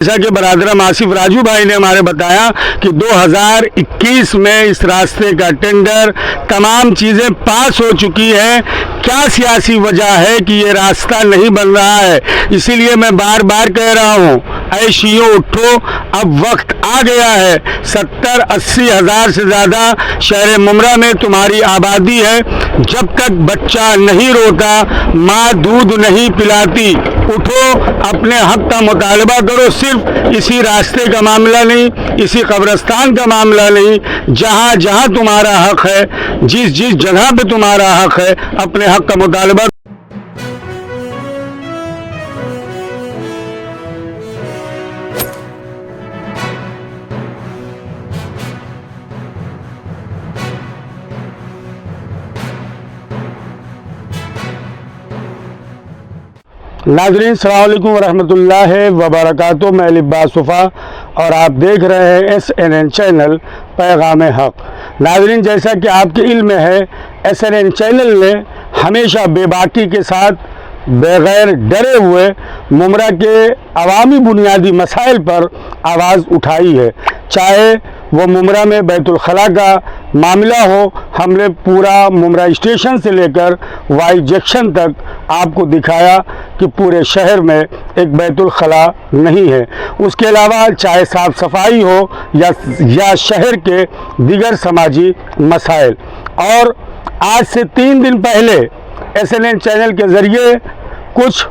जैसा कि बरादरम आसिफ राजू भाई ने हमारे बताया कि 2021 में इस रास्ते का टेंडर तमाम चीज़ें पास हो चुकी है। क्या सियासी वजह है कि ये रास्ता नहीं बन रहा है? इसीलिए मैं बार बार कह रहा हूँ, ऐ शियों उठो, अब वक्त आ गया है। 70-80 हज़ार से ज़्यादा शहर मुमरा में तुम्हारी आबादी है। जब तक बच्चा नहीं रोता, माँ दूध नहीं पिलाती। उठो, अपने हक का मुतालबा करो। सिर्फ इसी रास्ते का मामला नहीं, इसी कब्रिस्तान का मामला नहीं, जहाँ जहाँ तुम्हारा हक है, जिस जिस जगह पे तुम्हारा हक है, अपने हक का मुतालबा। नाज़रीन अस्सलाम वालेकुम वरहमतुल्लाहि वबरकातुहू। मैं लिब्बास वफ़ा और आप देख रहे हैं SNN चैनल पैगाम हक। नाज़रीन, जैसा कि आपके इल्म में है, SNN चैनल ने हमेशा बेबाकी के साथ बग़ैर डरे हुए मुमरा के अवामी बुनियादी मसाइल पर आवाज़ उठाई है। चाहे वो मुमरा में बैतुल खला का मामला हो, हमने पूरा मुमरा स्टेशन से लेकर वाई जंक्शन तक आपको दिखाया कि पूरे शहर में एक बैतुल खला नहीं है। उसके अलावा चाहे साफ़ सफाई हो या शहर के दीगर समाजी मसाइल। और आज से 3 दिन पहले SNN चैनल के ज़रिए कुछ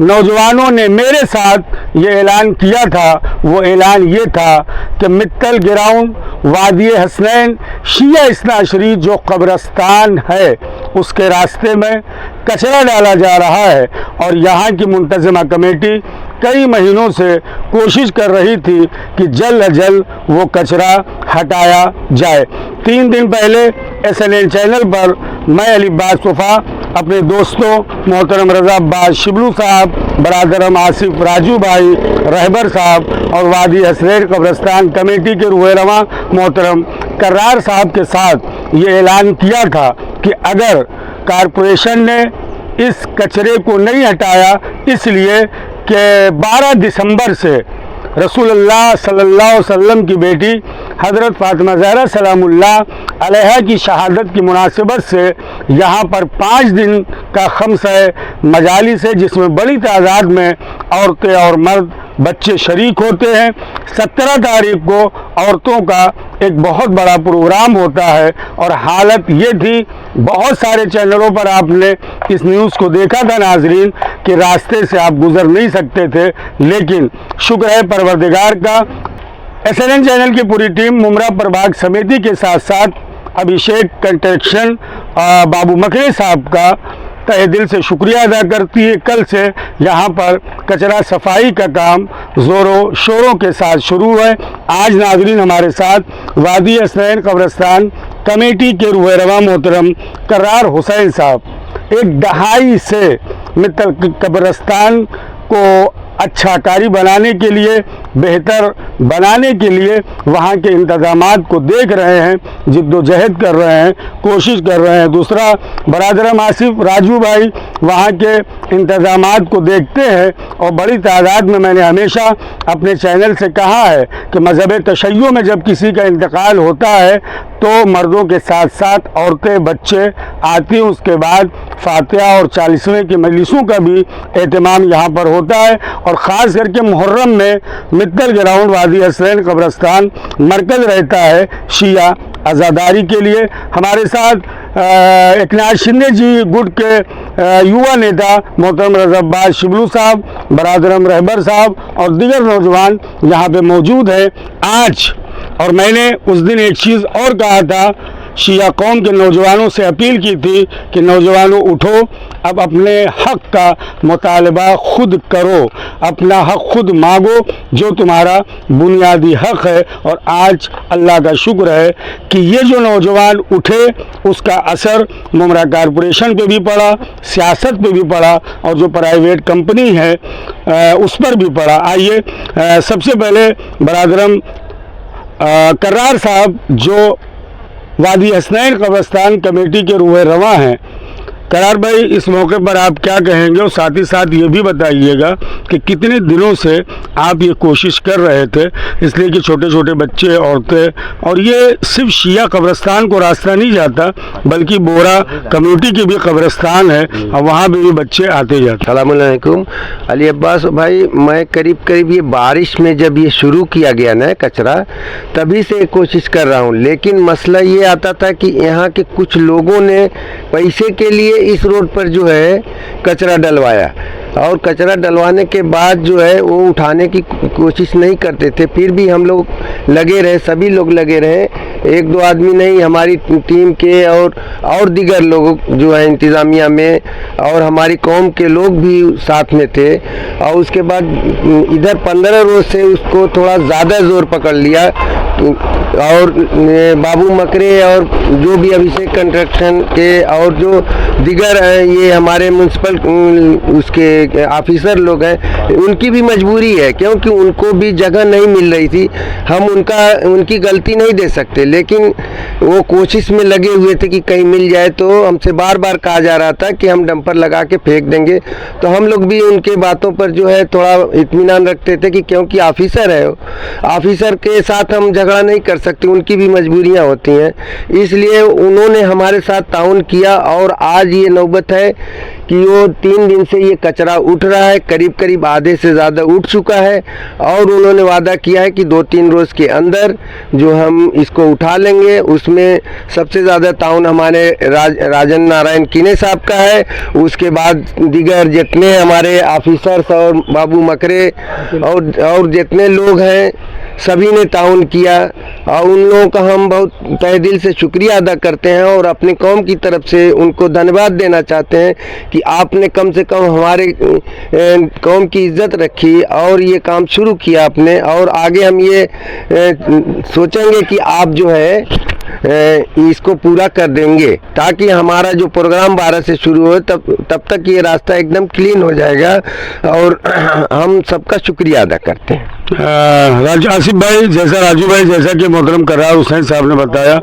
नौजवानों ने मेरे साथ ये ऐलान किया था। वो ऐलान ये था कि मित्तल ग्राउंड वादी हसनैन शिया इस्नाशरी जो कब्रिस्तान है, उसके रास्ते में कचरा डाला जा रहा है और यहाँ की मुंतज़िमा कमेटी कई महीनों से कोशिश कर रही थी कि जल्द अज जल्द वो कचरा हटाया जाए। 3 दिन पहले SNN चैनल पर मैं लिब्बास वफ़ा अपने दोस्तों मोहतरम रज़ा अब्बास शिबलू साहब, बरादरम आसिफ राजू भाई रहबर साहब और वादी हसनैन कब्रिस्तान कमेटी के रहनुमा मोहतरम कर्रार साहब के साथ ये ऐलान किया था कि अगर कारपोरेशन ने इस कचरे को नहीं हटाया, इसलिए कि 12 दिसंबर से रसूलुल्लाह सल्लल्लाहु अलैहि वसल्लम की बेटी हज़रत फ़ातिमा ज़हरा सलामुल्लाह अलैहा की शहादत की मुनासिबत से यहाँ पर 5 दिन का खम्स मजालिस है, जिसमें बड़ी तादाद में औरतें और मर्द बच्चे शरीक होते हैं। 17 तारीख को औरतों का एक बहुत बड़ा प्रोग्राम होता है और हालत ये थी, बहुत सारे चैनलों पर आपने इस न्यूज़ को देखा था नाजरीन, कि रास्ते से आप गुज़र नहीं सकते थे। लेकिन शुक्र है परवरदिगार का, SNN चैनल की पूरी टीम मुमरा प्रभाग समिति के साथ साथ अभिषेक कंस्ट्रक्शन बाबू मकरे साहब का तहे दिल से शुक्रिया अदा करती है। कल से यहाँ पर कचरा सफाई का काम ज़ोरों शोरों के साथ शुरू है। आज नाज़रीन हमारे साथ वादी हसनैन कब्रिस्तान कमेटी के रहनुमा मोहतरम कर्रार हुसैन साहब, 1 दहाई से मित्तल कब्रिस्तान को अच्छा कारी बनाने के लिए, बेहतर बनाने के लिए वहाँ के इंतज़ामात को देख रहे हैं, जिद्दोजहद कर रहे हैं, कोशिश कर रहे हैं। दूसरा बरादरम आसिफ राजू भाई वहाँ के इंतज़ामात को देखते हैं और बड़ी तादाद में मैंने हमेशा अपने चैनल से कहा है कि मज़हब तशय्युअ में जब किसी का इंतकाल होता है तो मर्दों के साथ साथ औरतें बच्चे आती हैं। उसके बाद फातिहा और 40वें की मजलिसों का भी एहतमाम यहाँ पर होता है और ख़ास करके मुहर्रम में मित्तल ग्राउंड वादी हसनैन कब्रिस्तान मरकज़ रहता है शिया आज़ादारी के लिए। हमारे साथ एकनाथ शिंदे जी गुट के युवा नेता मोहतरम रज़ा अब्बास शिबलू साहब, बरादरम रहबर साहब और दीगर नौजवान यहाँ पे मौजूद है आज। और मैंने उस दिन एक चीज़ और कहा था, शिया कौम के नौजवानों से अपील की थी कि नौजवानों उठो, अब अपने हक़ का मुतालबा खुद करो, अपना हक़ खुद मांगो जो तुम्हारा बुनियादी हक़ है। और आज अल्लाह का शुक्र है कि ये जो नौजवान उठे, उसका असर मुमरा कारपोरेशन पे भी पड़ा, सियासत पे भी पड़ा और जो प्राइवेट कंपनी है उस पर भी पड़ा। आइए सबसे पहले बरादरम कर्रार साहब जो वादी हसनैन कब्रिस्तान कमेटी के रहनुमा हैं, करार भाई, इस मौके पर आप क्या कहेंगे और साथ ही साथ ये भी बताइएगा कि कितने दिनों से आप ये कोशिश कर रहे थे, इसलिए कि छोटे छोटे बच्चे, औरतें, और ये सिर्फ शिया कब्रिस्तान को रास्ता नहीं जाता बल्कि बोरा कम्युनिटी की भी कब्रिस्तान है और वहाँ भी बच्चे आते जाते। अस्सलाम वालेकुम अली अब्बास भाई, मैं करीब ये बारिश में जब ये शुरू किया गया ना कचरा, तभी से कोशिश कर रहा हूँ। लेकिन मसला ये आता था कि यहाँ के कुछ लोगों ने पैसे के लिए इस रोड पर जो है कचरा डलवाया, और कचरा डलवाने के बाद जो है वो उठाने की कोशिश नहीं करते थे। फिर भी हम लोग लगे रहे, सभी लोग लगे रहे, एक दो आदमी नहीं, हमारी टीम के और दीगर लोग जो है इंतज़ामिया में और हमारी कौम के लोग भी साथ में थे। और उसके बाद इधर 15 रोज से उसको थोड़ा ज़्यादा ज़ोर पकड़ लिया, और बाबू मकरे और जो भी अभिषेक कंस्ट्रक्शन के और जो दीगर ये हमारे म्यूनसिपल उसके ऑफिसर लोग हैं, उनकी भी मजबूरी है क्योंकि उनको भी जगह नहीं मिल रही थी। हम उनकी गलती नहीं दे सकते, लेकिन वो कोशिश में लगे हुए थे कि कहीं मिल जाए। तो हमसे बार बार कहा जा रहा था कि हम डंपर लगा के फेंक देंगे, तो हम लोग भी उनके बातों पर जो है थोड़ा इत्मीनान रखते थे कि क्योंकि ऑफिसर है, ऑफिसर के साथ हम झगड़ा नहीं कर सकते, उनकी भी मजबूरियां होती हैं। इसलिए उन्होंने हमारे साथ ताउन किया और आज ये नौबत है कि वो 3 दिन से ये कचरा उठ रहा है, करीब आधे से ज़्यादा उठ चुका है, और उन्होंने वादा किया है कि 2-3 रोज़ के अंदर जो हम इसको उठा लेंगे। उसमें सबसे ज़्यादा ताउन हमारे राजन नारायण कीने साहब का है, उसके बाद दीगर जितने हमारे ऑफिसर्स और बाबू मकरे और जितने लोग हैं सभी ने ताउन किया, और उन लोगों का हम बहुत तहे दिल से शुक्रिया अदा करते हैं और अपनी कौम की तरफ से उनको धन्यवाद देना चाहते हैं कि आपने कम से कम हमारे कौम की इज्जत रखी और ये काम शुरू किया आपने। और आगे हम ये सोचेंगे कि आप जो है इसको पूरा कर देंगे, ताकि हमारा जो प्रोग्राम 12 से शुरू हो तब तक ये रास्ता एकदम क्लीन हो जाएगा, और हम सबका शुक्रिया अदा करते हैं। आसिफ भाई, राजू भाई, जैसा कि मोहतरम करार हुसैन साहब ने बताया,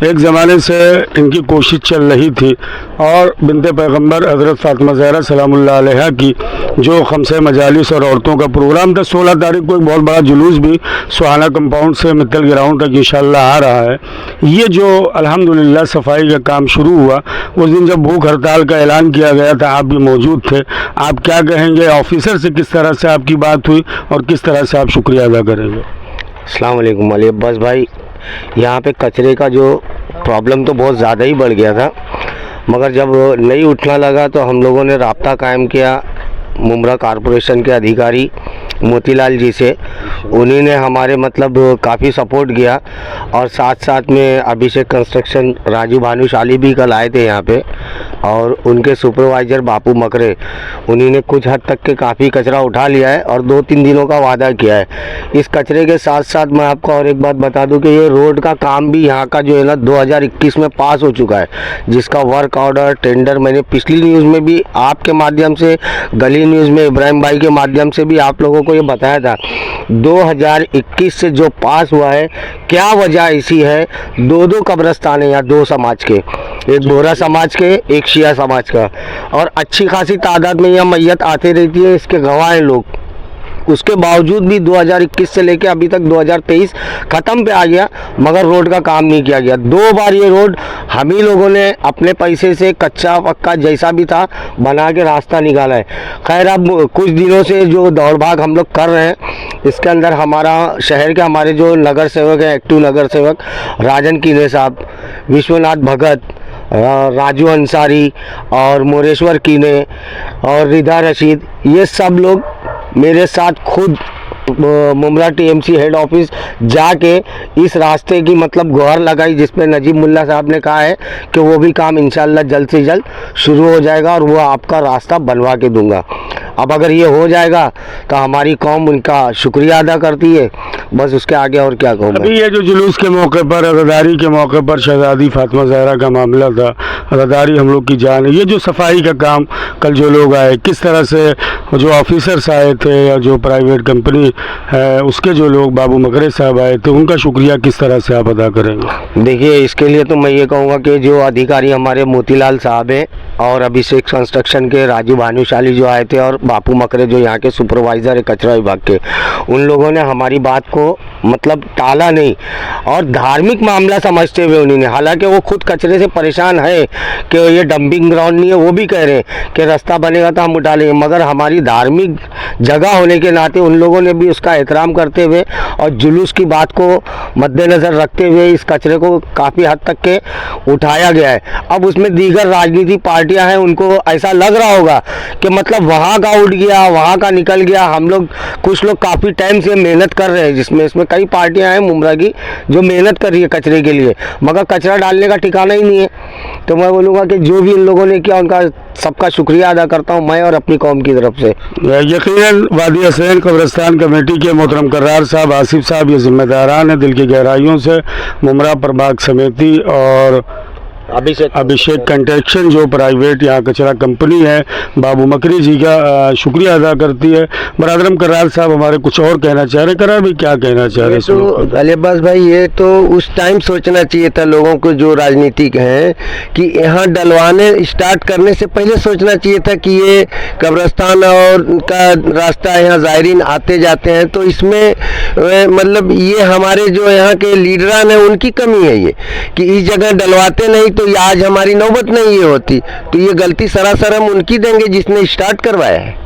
एक ज़माने से इनकी कोशिश चल रही थी और बिनते पैगंबर हज़रत फ़ातिमा ज़हरा सलामुल्लाह अलैहा की जो खमसे मजालिस और औरतों का प्रोग्राम था, 16 तारीख को एक बहुत बड़ा जुलूस भी सुहाना कंपाउंड से मित्तल ग्राउंड तक इंशाअल्लाह आ रहा है। ये जो अल्हम्दुलिल्लाह सफाई का काम शुरू हुआ, उस दिन जब भूख हड़ताल का ऐलान किया गया था, आप भी मौजूद थे। आप क्या कहेंगे, ऑफिसर से किस तरह से आपकी बात हुई और किस तरह से आप शुक्रिया अदा करेंगे? अस्सलाम वालेकुम अली अब्बास भाई, यहाँ पे कचरे का जो प्रॉब्लम तो बहुत ज़्यादा ही बढ़ गया था, मगर जब नहीं उठना लगा तो हम लोगों ने राब्ता कायम किया मुमरा कॉरपोरेशन के अधिकारी मोतीलाल जी से। उन्हीं ने हमारे मतलब काफ़ी सपोर्ट किया, और साथ में अभिषेक कंस्ट्रक्शन राजू भानुशाली भी कल आए थे यहाँ पे, और उनके सुपरवाइज़र बापू मकरे, उन्हीं ने कुछ हद तक के काफ़ी कचरा उठा लिया है और 2-3 दिनों का वादा किया है। इस कचरे के साथ साथ मैं आपको और एक बात बता दूं कि ये रोड का काम भी यहाँ का जो है ना 2021 में पास हो चुका है, जिसका वर्क ऑर्डर टेंडर मैंने पिछली न्यूज़ में भी आपके माध्यम से, गली न्यूज़ में इब्राहिम भाई के माध्यम से भी आप लोगों को ये बताया था। 2021 से जो पास हुआ है, क्या वजह ऐसी है, 2 कब्रिस्तान है यहाँ, 2 समाज के, एक बोहरा समाज के, एक शिया समाज का, और अच्छी खासी तादाद में यहाँ मैयत आते रहती है, इसके गवाह हैं लोग। उसके बावजूद भी 2021 से लेकर अभी तक 2023 ख़त्म पे आ गया, मगर रोड का काम नहीं किया गया। 2 बार ये रोड हम ही लोगों ने अपने पैसे से कच्चा पक्का जैसा भी था बना के रास्ता निकाला है। खैर, अब कुछ दिनों से जो दौड़ भाग हम लोग कर रहे हैं, इसके अंदर हमारा शहर के हमारे जो नगर सेवक हैं, एक्टिव नगर सेवक राजन कीने साहब, विश्वनाथ भगत, राजू अंसारी और मोरेश्वर कीने और रिदा रशीद, ये सब लोग मेरे साथ खुद मुमरा टीएमसी हेड ऑफिस जाके इस रास्ते की मतलब गुहार लगाई, जिसमें नजीब मुल्ला साहब ने कहा है कि वो भी काम इंशाल्लाह जल्द से जल्द शुरू हो जाएगा और वो आपका रास्ता बनवा के दूंगा। अब अगर ये हो जाएगा तो हमारी कौम उनका शुक्रिया अदा करती है, बस उसके आगे और क्या कहूँ। अभी ये जो जुलूस के मौके पर, अज़ादारी के मौके पर शहजादी फातिमा ज़हरा का मामला था, अज़ादारी हम लोग की जान है, ये जो सफाई का काम कल जो लोग आए, किस तरह से जो ऑफिसर्स आए थे या जो प्राइवेट कंपनी है उसके जो लोग बाबू मकरे साहब आए थे, उनका शुक्रिया किस तरह से आप अदा करेंगे? देखिए, इसके लिए तो मैं ये कहूँगा कि जो अधिकारी हमारे मोतीलाल साहब हैं, और अभिषेक कंस्ट्रक्शन के राजू भानुशाली जो आए थे और बापू मकरे जो यहाँ के सुपरवाइज़र है कचरा विभाग के, उन लोगों ने हमारी बात को मतलब टाला नहीं और धार्मिक मामला समझते हुए उन्होंने, हालांकि वो खुद कचरे से परेशान है कि ये डंपिंग ग्राउंड नहीं है, वो भी कह रहे हैं कि रास्ता बनेगा तो हम उठा लेंगे, मगर हमारी धार्मिक जगह होने के नाते उन लोगों ने भी उसका एहतराम करते हुए और जुलूस की बात को मद्देनज़र रखते हुए इस कचरे को काफ़ी हद तक के उठाया गया है। अब उसमें दीगर राजनीतिक पार्टियां हैं, उनको ऐसा लग रहा होगा कि मतलब वहाँ का उठ गया, वहाँ का निकल गया। हम लोग कुछ लोग काफ़ी टाइम से मेहनत कर रहे हैं, जिसमें इसमें कई पार्टियां हैं मुमरा की जो मेहनत कर रही है कचरे के लिए, मगर कचरा डालने का ठिकाना ही नहीं है। तो मैं बोलूँगा कि जो भी इन लोगों ने किया उनका सबका शुक्रिया अदा करता हूँ मैं और अपनी कौम की तरफ से। यकीनन वादी हसनैन कब्रिस्तान कमेटी के मोहतरम कर्रार साहब, आसिफ साहब ये जिम्मेदारान हैं दिल की गहराइयों से। मुमरा प्रभाग समिति और अभिषेक कंस्ट्रक्शन जो प्राइवेट यहाँ कचरा कंपनी है, बाबू मकरी जी का शुक्रिया अदा करती है। बरादरम करार साहब हमारे कुछ और कहना चाह रहे, करार भाई क्या कहना चाह रहे? तो अली अब्बास भाई, ये तो उस टाइम सोचना चाहिए था लोगों को जो राजनीतिक हैं कि यहाँ डलवाने स्टार्ट करने से पहले सोचना चाहिए था कि ये कब्रिस्तान और का रास्ता यहाँ ज़ायरीन आते जाते हैं, तो इसमें मतलब ये हमारे जो यहाँ के लीडरान हैं उनकी कमी है ये कि इस जगह डलवाते नहीं तो ये आज हमारी नौबत नहीं ये होती। तो ये गलती सरासर हम उनकी देंगे जिसने स्टार्ट करवाया है।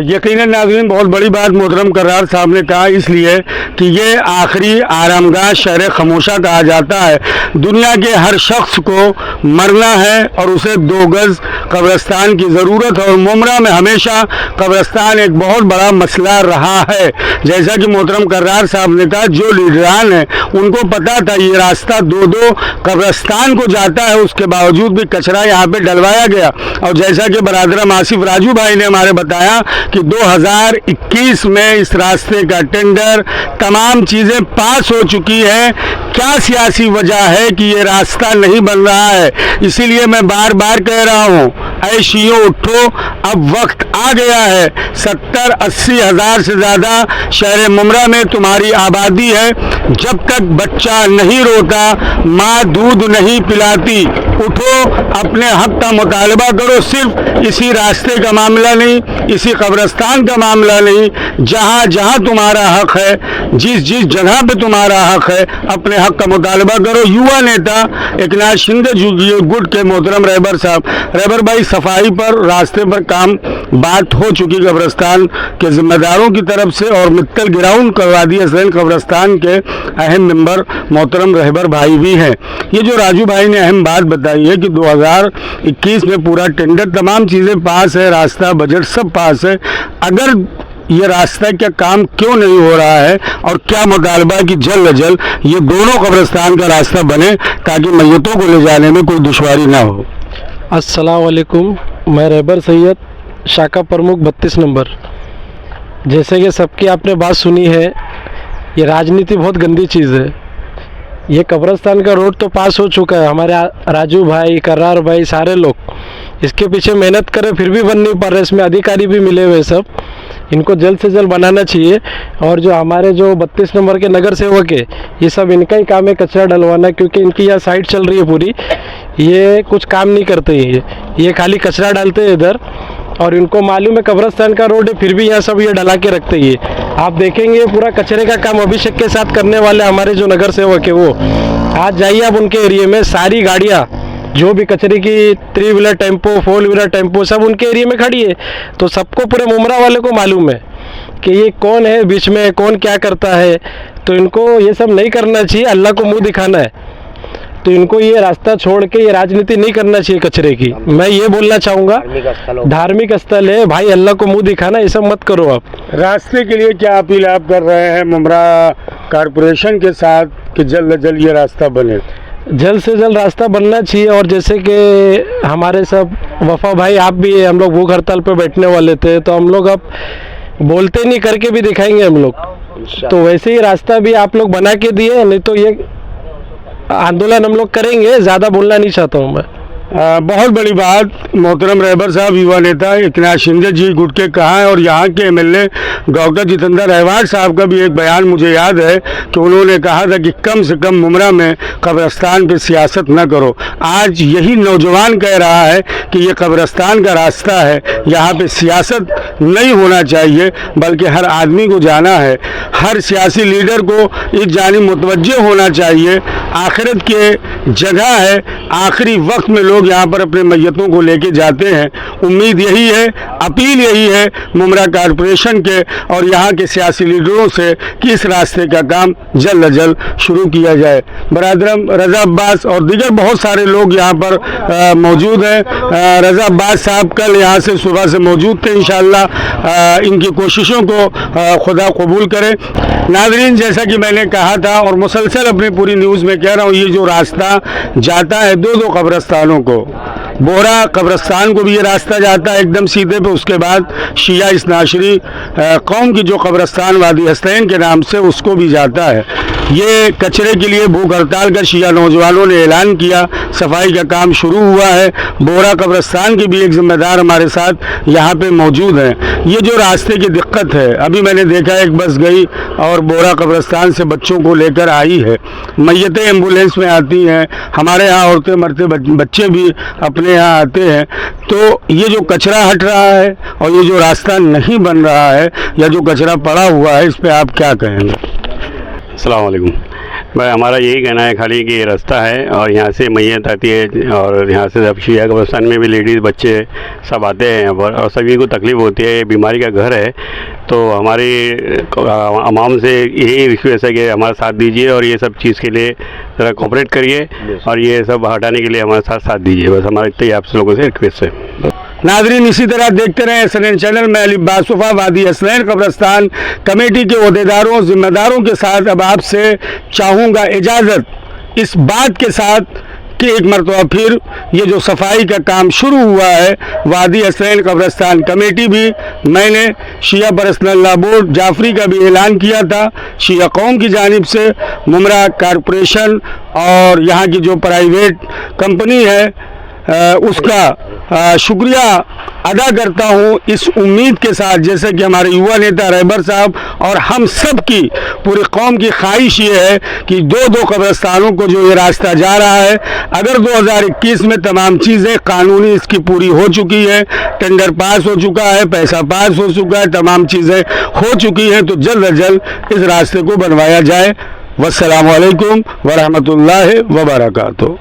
यकीनन नाज़रीन, बहुत बड़ी बात मोहतरम करार साहब ने कहा, इसलिए कि ये आखिरी आरामगाह शहर खामोशा कहा जाता है। दुनिया के हर शख्स को मरना है और उसे 2 गज कब्रिस्तान की ज़रूरत है और मुमरा में हमेशा कब्रिस्तान एक बहुत बड़ा मसला रहा है। जैसा कि मोहतरम करार साहब ने कहा, जो लीडरान हैं उनको पता था ये रास्ता 2-2 कब्रिस्तान को जाता है, उसके बावजूद भी कचरा यहाँ पे डलवाया गया। और जैसा कि बरादरम आसिफ राजू भाई ने हमारे बताया कि 2021 में इस रास्ते का टेंडर, तमाम चीजें पास हो चुकी है। क्या सियासी वजह है कि ये रास्ता नहीं बन रहा है? इसीलिए मैं बार बार कह रहा हूँ, ऐ शियों उठो, अब वक्त आ गया है। 70-80 हज़ार से ज़्यादा शहर मुमरा में तुम्हारी आबादी है। जब तक बच्चा नहीं रोता, माँ दूध नहीं पिलाती। उठो, अपने हक का मुतालबा करो। सिर्फ इसी रास्ते का मामला नहीं, इसी कब्रिस्तान का मामला नहीं, जहाँ जहाँ तुम्हारा हक है, जिस जिस जगह पे तुम्हारा हक है, अपने हक का मुतालबा करो। युवा नेता एकनाथ शिंदे गुट के मोहतरम रहबर साहब, रहबर भाई, सफाई पर, रास्ते पर काम बात हो चुकी कब्रिस्तान के जिम्मेदारों की तरफ से और मित्तल ग्राउंड वादी हसनैन कब्रिस्तान के अहम मेंबर मोहतरम रहबर भाई भी हैं। ये जो राजू भाई ने अहम बात बताई है कि 2021 में पूरा टेंडर, तमाम चीज़ें पास है, रास्ता, बजट सब पास है। अगर ये रास्ता का काम क्यों नहीं हो रहा है और क्या मुतालबा कि जल्द अज जल्द ये दोनों कब्रिस्तान का रास्ता बने ताकि मैयतों को ले जाने में कोई दुश्वारी ना हो? अस्सलाम वालेकुम, मैं रहबर सैयद, शाखा प्रमुख 32 नंबर। जैसे कि सबकी आपने बात सुनी है, ये राजनीति बहुत गंदी चीज़ है। ये कब्रिस्तान का रोड तो पास हो चुका है, हमारे राजू भाई, करार भाई, सारे लोग इसके पीछे मेहनत करें फिर भी बन नहीं पा रहे। इसमें अधिकारी भी मिले हुए सब, इनको जल्द से जल्द बनाना चाहिए। और जो हमारे जो 32 नंबर के नगर सेवक है, ये सब इनका ही काम है कचरा डलवाना, क्योंकि इनकी यहाँ साइट चल रही है पूरी, ये कुछ काम नहीं करते हैं, ये खाली कचरा डालते हैं इधर। और इनको मालूम है कब्रिस्तान का रोड है, फिर भी यहाँ सब ये डला के रखते हैं। आप देखेंगे पूरा कचरे का काम अभिषेक के साथ करने वाले हमारे जो नगर सेवक है, वो आज जाइए आप उनके एरिया में, सारी गाड़ियाँ जो भी कचरे की 3 व्हीलर टेम्पो, 4 व्हीलर टेम्पो सब उनके एरिया में खड़ी है। तो सबको, पूरे मुमरा वाले को मालूम है कि ये कौन है बीच में, कौन क्या करता है। तो इनको ये सब नहीं करना चाहिए, अल्लाह को मुंह दिखाना है। तो इनको ये रास्ता छोड़ के ये राजनीति नहीं करना चाहिए कचरे की। मैं ये बोलना चाहूँगा, धार्मिक स्थल है भाई, अल्लाह को मुंह दिखाना, ये सब मत करो आप। रास्ते के लिए क्या अपील आप कर रहे हैं मुमरा कारपोरेशन के साथ कि जल्द से जल्द ये रास्ता बने? जल्द से जल्द रास्ता बनना चाहिए। और जैसे कि हमारे सब वफा भाई, आप भी, हम लोग भूख हड़ताल पे बैठने वाले थे, तो हम लोग अब बोलते नहीं, करके भी दिखाएंगे हम लोग। तो वैसे ही रास्ता भी आप लोग बना के दिए, नहीं तो ये आंदोलन हम लोग करेंगे। ज़्यादा बोलना नहीं चाहता हूँ मैं। बहुत बड़ी बात मोहतरम रहबर साहब युवा नेता एकनाथ शिंदे जी गुट के कहा है और यहाँ के एमएलए डॉक्टर जितेंद्र रहवाड़ साहब का भी एक बयान मुझे याद है कि उन्होंने कहा था कि कम से कम मुमरा में कब्रिस्तान पे सियासत न करो। आज यही नौजवान कह रहा है कि ये कब्रिस्तान का रास्ता है, यहाँ पे सियासत नहीं होना चाहिए बल्कि हर आदमी को जाना है, हर सियासी लीडर को इस जानिब मुतवज्जे होना चाहिए। आखिरत के जगह है, आखिरी वक्त में लोग यहाँ पर अपने मैयतों को लेके जाते हैं। उम्मीद यही है, अपील यही है मुमरा कॉरपोरेशन के और यहाँ के सियासी लीडरों से कि इस रास्ते का काम जल्द अज जल्द शुरू किया जाए। बरादरम रज़ा अब्बास और दीगर बहुत सारे लोग यहाँ पर मौजूद हैं। रज़ा अब्बास साहब कल यहाँ से सुबह से मौजूद थे। इंशाअल्लाह इनकी कोशिशों को खुदा कबूल करे। नाज़रीन, जैसा कि मैंने कहा था और मुसलसल अपनी पूरी न्यूज़ में कह रहा हूँ, ये जो रास्ता जाता है दो कब्रिस्तानों को, बोरा कब्रिस्तान को भी ये रास्ता जाता है एकदम सीधे पे, उसके बाद शिया इस्नाशरी कौम की जो कब्रिस्तान वादी हसनैन के नाम से उसको भी जाता है। ये कचरे के लिए भूख हड़ताल का शिया नौजवानों ने ऐलान किया, सफाई का काम शुरू हुआ है। बोरा कब्रिस्तान के भी एक जिम्मेदार हमारे साथ यहाँ पे मौजूद हैं। ये जो रास्ते की दिक्कत है, अभी मैंने देखा एक बस गई और बोरा कब्रिस्तान से बच्चों को लेकर आई है। मैयतें एम्बुलेंस में आती हैं, हमारे यहाँ औरतें मरते बच्चे भी अपने यहाँ आते हैं। तो ये जो कचरा हट रहा है और ये जो रास्ता नहीं बन रहा है या जो कचरा पड़ा हुआ है, इस पर आप क्या कहेंगे? अस्सलाम वालेकुम भाई, हमारा यही कहना है खाली कि ये रास्ता है और यहाँ से मैयत आती है और यहाँ से सब शिया कब्रिस्तान में भी लेडीज़ बच्चे सब आते हैं यहाँ पर और सभी को तकलीफ़ होती है। ये बीमारी का घर है, तो हमारी आवाम से यही रिक्वेस्ट है कि हमारा साथ दीजिए और ये सब चीज़ के लिए ज़रा कोऑपरेट करिए और ये सब हटाने के लिए हमारे साथ दीजिए। बस हमारा इतना ही आप लोगों से रिक्वेस्ट है। नाज़रीन, इसी तरह देखते रहें SNN चैनल में। अली बासुफा वादी हसनैन कब्रिस्तान कमेटी के अहदेदारों जिम्मेदारों के साथ अब आपसे चाहूँगा इजाज़त इस बात के साथ कि एक मरतबा फिर ये जो सफाई का काम शुरू हुआ है वादी हसनैन कब्रिस्तान कमेटी भी, मैंने शिया पर्सनल लॉ बोर्ड जाफरी का भी ऐलान किया था शिया कौम की जानिब से, मुमरा कॉरपोरेशन और यहाँ की जो प्राइवेट कंपनी है उसका शुक्रिया अदा करता हूँ इस उम्मीद के साथ, जैसे कि हमारे युवा नेता रहबर साहब और हम सब की पूरी कौम की ख्वाहिश ये है कि दो कब्रिस्तानों को जो ये रास्ता जा रहा है, अगर 2021 में तमाम चीज़ें कानूनी इसकी पूरी हो चुकी है, टेंडर पास हो चुका है, पैसा पास हो चुका है, तमाम चीज़ें हो चुकी हैं, तो जल्द अज जल्द इस रास्ते को बनवाया जाए। वस्सलामु अलैकुम वरहमतुल्लाहि वबरकातुहू।